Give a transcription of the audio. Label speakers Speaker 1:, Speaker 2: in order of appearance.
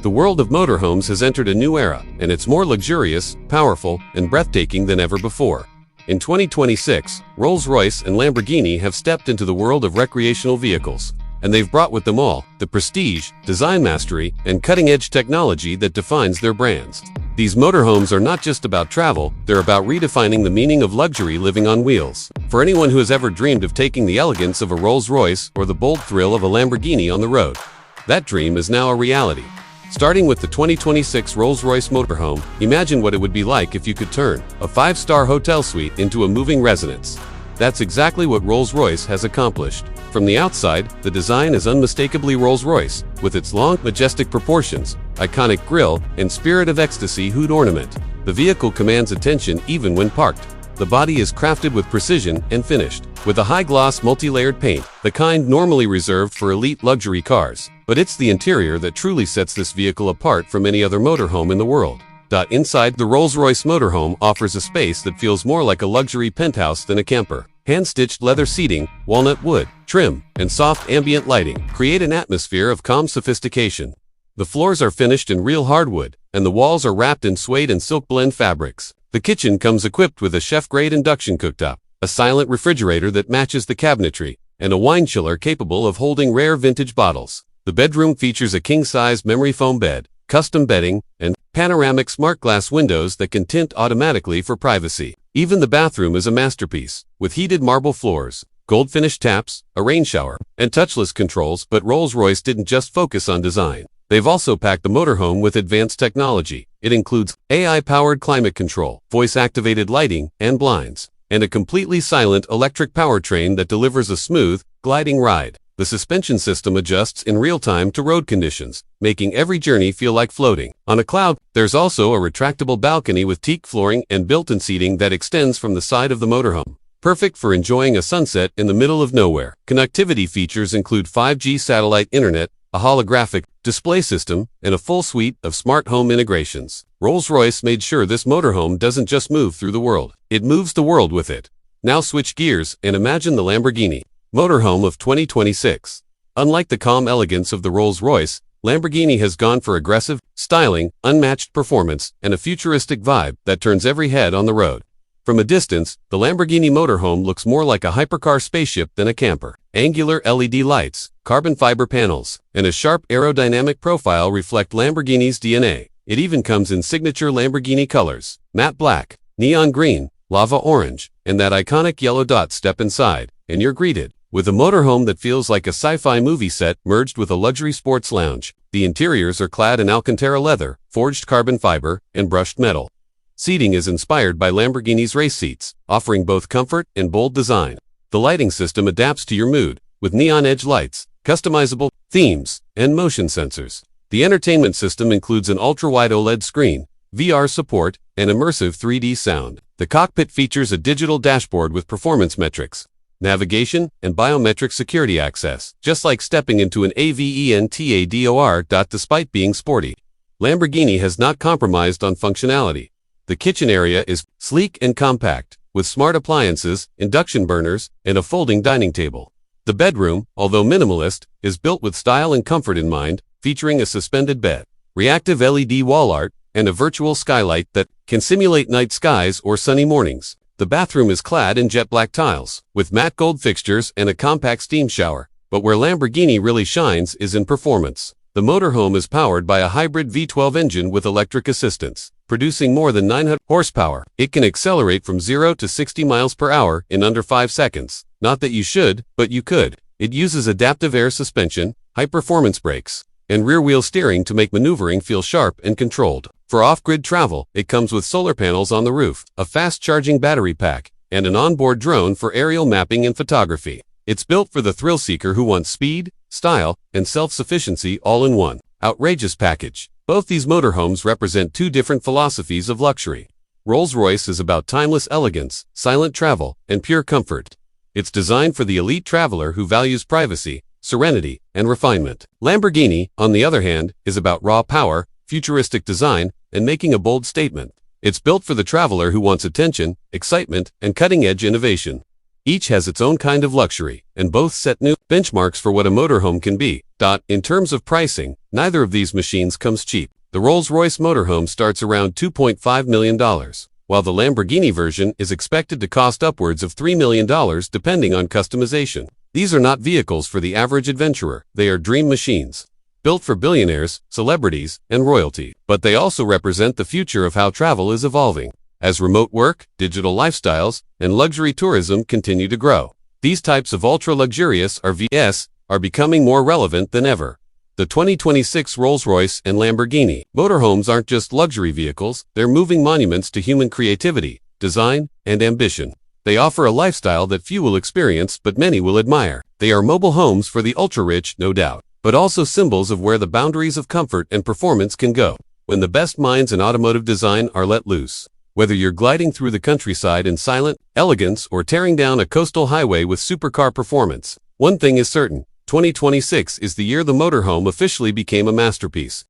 Speaker 1: The world of motorhomes has entered a new era, and it's more luxurious, powerful, and breathtaking than ever before. In 2026, Rolls Royce and Lamborghini have stepped into the world of recreational vehicles, and they've brought with them all the prestige, design mastery, and cutting-edge technology that defines their brands. These motorhomes are not just about travel, they're about redefining the meaning of luxury living on wheels. For anyone who has ever dreamed of taking the elegance of a Rolls Royce or the bold thrill of a Lamborghini on the road, that dream is now a reality. Starting with the 2026 Rolls Royce Motorhome, imagine what it would be like if you could turn a 5-star hotel suite into a moving residence. That's exactly what Rolls Royce has accomplished. From the outside, the design is unmistakably Rolls Royce, with its long, majestic proportions, iconic grille, and spirit of ecstasy hood ornament. The vehicle commands attention even when parked. The body is crafted with precision and finished with a high-gloss multi-layered paint, the kind normally reserved for elite luxury cars. But it's the interior that truly sets this vehicle apart from any other motorhome in the world. Inside, the Rolls-Royce Motorhome offers a space that feels more like a luxury penthouse than a camper. Hand-stitched leather seating, walnut wood, trim, and soft ambient lighting create an atmosphere of calm sophistication. The floors are finished in real hardwood, and the walls are wrapped in suede and silk blend fabrics. The kitchen comes equipped with a chef-grade induction cooktop, a silent refrigerator that matches the cabinetry, and a wine chiller capable of holding rare vintage bottles. The bedroom features a king-size memory foam bed, custom bedding, and panoramic smart glass windows that can tint automatically for privacy. Even the bathroom is a masterpiece, with heated marble floors, gold-finished taps, a rain shower, and touchless controls. But Rolls-Royce didn't just focus on design. They've also packed the motorhome with advanced technology. It includes AI-powered climate control, voice-activated lighting and blinds, and a completely silent electric powertrain that delivers a smooth, gliding ride. The suspension system adjusts in real time to road conditions, making every journey feel like floating on a cloud. There's also a retractable balcony with teak flooring and built-in seating that extends from the side of the motorhome. Perfect for enjoying a sunset in the middle of nowhere. Connectivity features include 5G satellite internet, a holographic display system, and a full suite of smart home integrations. Rolls-Royce made sure this motorhome doesn't just move through the world, it moves the world with it. Now switch gears and imagine the Lamborghini Motorhome of 2026. Unlike the calm elegance of the Rolls-Royce, Lamborghini has gone for aggressive, styling, unmatched performance, and a futuristic vibe that turns every head on the road. From a distance, the Lamborghini Motorhome looks more like a hypercar spaceship than a camper. Angular LED lights, carbon fiber panels, and a sharp aerodynamic profile reflect Lamborghini's DNA. It even comes in signature Lamborghini colors: matte black, neon green, lava orange, and that iconic yellow dot. Step inside, and you're greeted with a motorhome that feels like a sci-fi movie set merged with a luxury sports lounge. The interiors are clad in Alcantara leather, forged carbon fiber, and brushed metal. Seating is inspired by Lamborghini's race seats, offering both comfort and bold design. The lighting system adapts to your mood, with neon edge lights, customizable themes, and motion sensors. The entertainment system includes an ultra-wide OLED screen, VR support, and immersive 3D sound. The cockpit features a digital dashboard with performance metrics, navigation, and biometric security access, just like stepping into an AVENTADOR. Despite being sporty, Lamborghini has not compromised on functionality. The kitchen area is sleek and compact, with smart appliances, induction burners, and a folding dining table. The bedroom, although minimalist, is built with style and comfort in mind, featuring a suspended bed, reactive LED wall art, and a virtual skylight that can simulate night skies or sunny mornings. The bathroom is clad in jet black tiles, with matte gold fixtures and a compact steam shower. But where Lamborghini really shines is in performance. The motorhome is powered by a hybrid V12 engine with electric assistance, producing more than 900 horsepower. It can accelerate from 0 to 60 miles per hour in under 5 seconds. Not that you should, but you could. It uses adaptive air suspension, high-performance brakes, and rear-wheel steering to make maneuvering feel sharp and controlled. For off-grid travel, it comes with solar panels on the roof, a fast-charging battery pack, and an onboard drone for aerial mapping and photography. It's built for the thrill seeker who wants speed, style, and self-sufficiency all in one outrageous package. Both these motorhomes represent two different philosophies of luxury. Rolls-Royce is about timeless elegance, silent travel, and pure comfort. It's designed for the elite traveler who values privacy, serenity, and refinement. Lamborghini, on the other hand, is about raw power, futuristic design, and making a bold statement. It's built for the traveler who wants attention, excitement, and cutting-edge innovation. Each has its own kind of luxury, and both set new benchmarks for what a motorhome can be. In terms of pricing, neither of these machines comes cheap. The Rolls Royce Motorhome starts around $2.5 million, while the Lamborghini version is expected to cost upwards of $3 million depending on customization. These are not vehicles for the average adventurer, they are dream machines, built for billionaires, celebrities, and royalty. But they also represent the future of how travel is evolving. As remote work, digital lifestyles, and luxury tourism continue to grow, these types of ultra-luxurious RVs are becoming more relevant than ever. The 2026 Rolls-Royce and Lamborghini motorhomes aren't just luxury vehicles, they're moving monuments to human creativity, design, and ambition. They offer a lifestyle that few will experience but many will admire. They are mobile homes for the ultra-rich, no doubt, but also symbols of where the boundaries of comfort and performance can go when the best minds in automotive design are let loose. Whether you're gliding through the countryside in silent elegance or tearing down a coastal highway with supercar performance, one thing is certain: 2026 is the year the motorhome officially became a masterpiece.